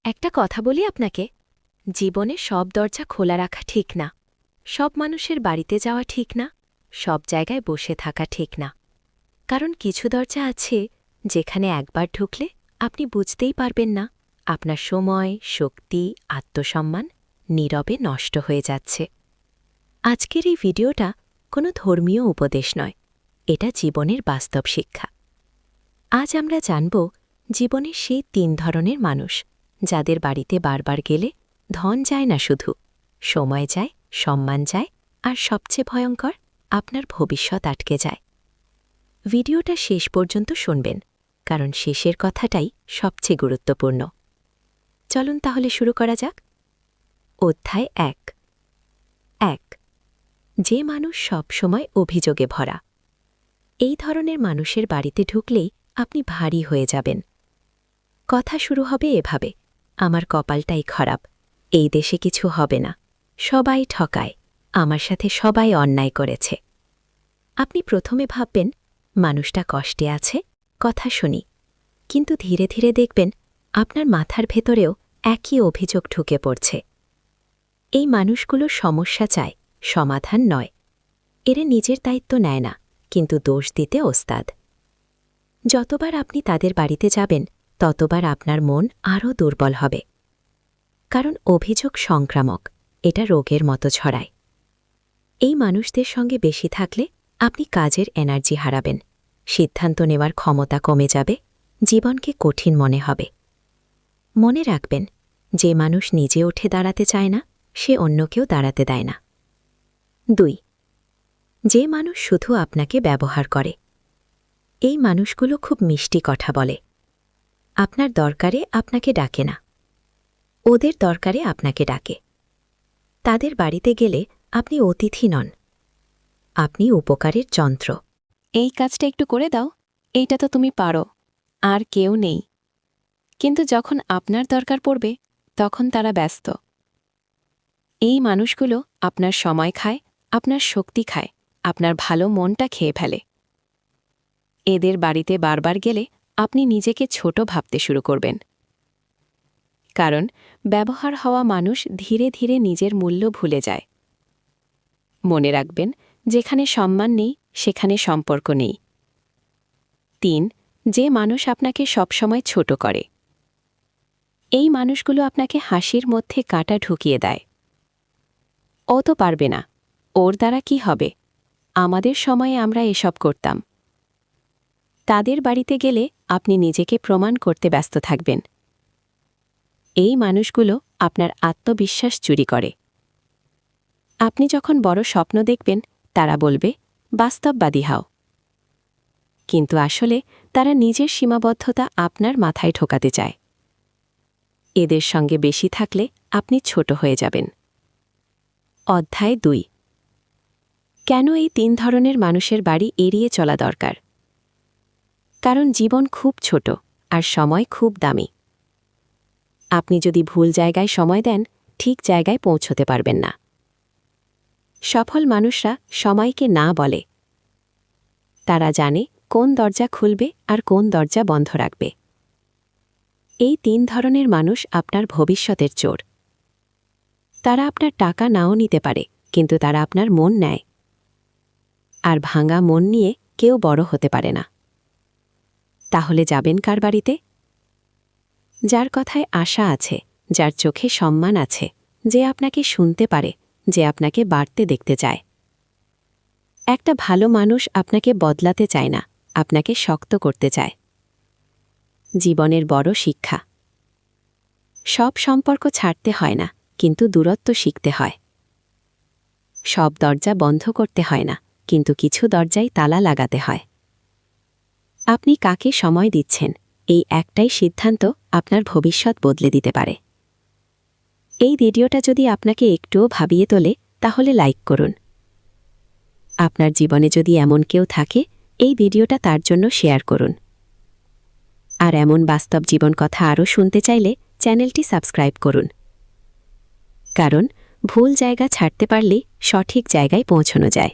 একটা কথা বলি আপনাকে, জীবনে সব দরজা খোলা রাখা ঠিক না, সব মানুষের বাড়িতে যাওয়া ঠিক না, সব জায়গায় বসে থাকা ঠিক না। কারণ কিছু দরজা আছে যেখানে একবার ঢুকলে আপনি বুঝতেই পারবেন না আপনার সময়, শক্তি, আত্মসম্মান নীরবে নষ্ট হয়ে যাচ্ছে। আজকের এই ভিডিওটা কোনো ধর্মীয় উপদেশ নয়, এটা জীবনের বাস্তব শিক্ষা। আজ আমরা জানব জীবনের সেই ৩ ধরনের মানুষ যাদের বাড়িতে বারবার গেলে ধন যায় না, শুধু সময় যায়, সম্মান যায়, আর সবচেয়ে ভয়ঙ্কর, আপনার ভবিষ্যৎ আটকে যায়। ভিডিওটা শেষ পর্যন্ত শুনবেন, কারণ শেষের কথাটাই সবচেয়ে গুরুত্বপূর্ণ। চলুন তাহলে শুরু করা যাক। অধ্যায় ১। যে মানুষ সব সময় অভিযোগে ভরা। এই ধরনের মানুষের বাড়িতে ঢুকলেই আপনি ভারী হয়ে যাবেন। কথা শুরু হবে এভাবে: আমার কপালটাই খারাপ, এই দেশে কিছু হবে না, সবাই ঠকায়, আমার সাথে সবাই অন্যায় করেছে। আপনি প্রথমে ভাববেন মানুষটা কষ্টে আছে, কথা শুনি। কিন্তু ধীরে ধীরে দেখবেন আপনার মাথার ভেতরেও একই অভিযোগ ঢুকে পড়ছে। এই মানুষগুলো সমস্যা চায়, সমাধান নয়। এরা নিজের দায়িত্ব নেয় না, কিন্তু দোষ দিতে ওস্তাদ। যতবার আপনি তাদের বাড়িতে যাবেন ততবার আপনার মন আরও দুর্বল হবে। কারণ অভিযোগ সংক্রামক, এটা রোগের মতো ছড়ায়। এই মানুষদের সঙ্গে বেশি থাকলে আপনি কাজের এনার্জি হারাবেন, সিদ্ধান্ত নেওয়ার ক্ষমতা কমে যাবে, জীবনকে কঠিন মনে হবে। মনে রাখবেন, যে মানুষ নিজে উঠে দাঁড়াতে চায় না, সে অন্যকেও দাঁড়াতে দেয় না। ২. যে মানুষ শুধু আপনাকে ব্যবহার করে। এই মানুষগুলো খুব মিষ্টি কথা বলে, আপনার দরকারে আপনাকে ডাকে না, ওদের দরকারে আপনাকে ডাকে। তাদের বাড়িতে গেলে আপনি অতিথি নন, আপনি উপকারের যন্ত্র। এই কাজটা একটু করে দাও, এইটা তো তুমি পারো, আর কেউ নেই। কিন্তু যখন আপনার দরকার পড়বে তখন তারা ব্যস্ত। এই মানুষগুলো আপনার সময় খায়, আপনার শক্তি খায়, আপনার ভালো মনটা খেয়ে ফেলে। এদের বাড়িতে বারবার গেলে আপনি নিজেকে ছোট ভাবতে শুরু করবেন। কারণ ব্যবহার হওয়া মানুষ ধীরে ধীরে নিজের মূল্য ভুলে যায়। মনে রাখবেন, যেখানে সম্মান নেই সেখানে সম্পর্ক নেই। ৩. যে মানুষ আপনাকে সবসময় ছোট করে। এই মানুষগুলো আপনাকে হাসির মধ্যে কাঁটা ঢুকিয়ে দেয়। ও তো পারবে না, ওর দ্বারা কি হবে, আমাদের সময়ে আমরা এসব করতাম। তাদের বাড়িতে গেলে আপনি নিজেকে প্রমাণ করতে ব্যস্ত থাকবেন। এই মানুষগুলো আপনার আত্মবিশ্বাস চুরি করে। আপনি যখন বড় স্বপ্ন দেখবেন তারা বলবে, বাস্তববাদী হও। কিন্তু আসলে তারা নিজের সীমাবদ্ধতা আপনার মাথায় ঢোকাতে চায়। এদের সঙ্গে বেশি থাকলে আপনি ছোট হয়ে যাবেন। অধ্যায় ২. কেন এই ৩ ধরনের মানুষের বাড়ি এড়িয়ে চলা দরকার? কারণ জীবন খুব ছোট আর সময় খুব দামি। আপনি যদি ভুল জায়গায় সময় দেন, ঠিক জায়গায় পৌঁছতে পারবেন না। সফল মানুষরা সময়কে না বলে। তারা জানে কোন দরজা খুলবে আর কোন দরজা বন্ধ রাখবে। এই ৩ ধরনের মানুষ আপনার ভবিষ্যতের চোর। তারা আপনার টাকা নাও নিতে পারে, কিন্তু তারা আপনার মন নেয়। আর ভাঙা মন নিয়ে কেউ বড় হতে পারে না। তাহলে যাবেন কার বাড়িতে? যার কথায় আশা আছে, যার চোখে সম্মান আছে, যে আপনাকে শুনতে পারে, যে আপনাকে বাড়তে দেখতে চায়। একটা ভালো মানুষ আপনাকে বদলাতে চায় না, আপনাকে শক্ত করতে চায়। জীবনের বড় শিক্ষা: সব সম্পর্ক ছাড়তে হয় না, কিন্তু দূরত্ব শিখতে হয়। সব দরজা বন্ধ করতে হয় না, কিন্তু কিছু দরজায় তালা লাগাতে হয়। আপনি কাকে সময় দিচ্ছেন, এই একটাই সিদ্ধান্ত আপনার ভবিষ্যৎ বদলে দিতে পারে। এই ভিডিওটা যদি আপনাকে একটুও ভাবিয়ে তোলে, তাহলে লাইক করুন। আপনার জীবনে যদি এমন কেউ থাকে, এই ভিডিওটা তার জন্য শেয়ার করুন। আর এমন বাস্তব জীবন কথা আরও শুনতে চাইলে চ্যানেলটি সাবস্ক্রাইব করুন। কারণ ভুল জায়গা ছাড়তে পারলেই সঠিক জায়গায় পৌঁছানো যায়।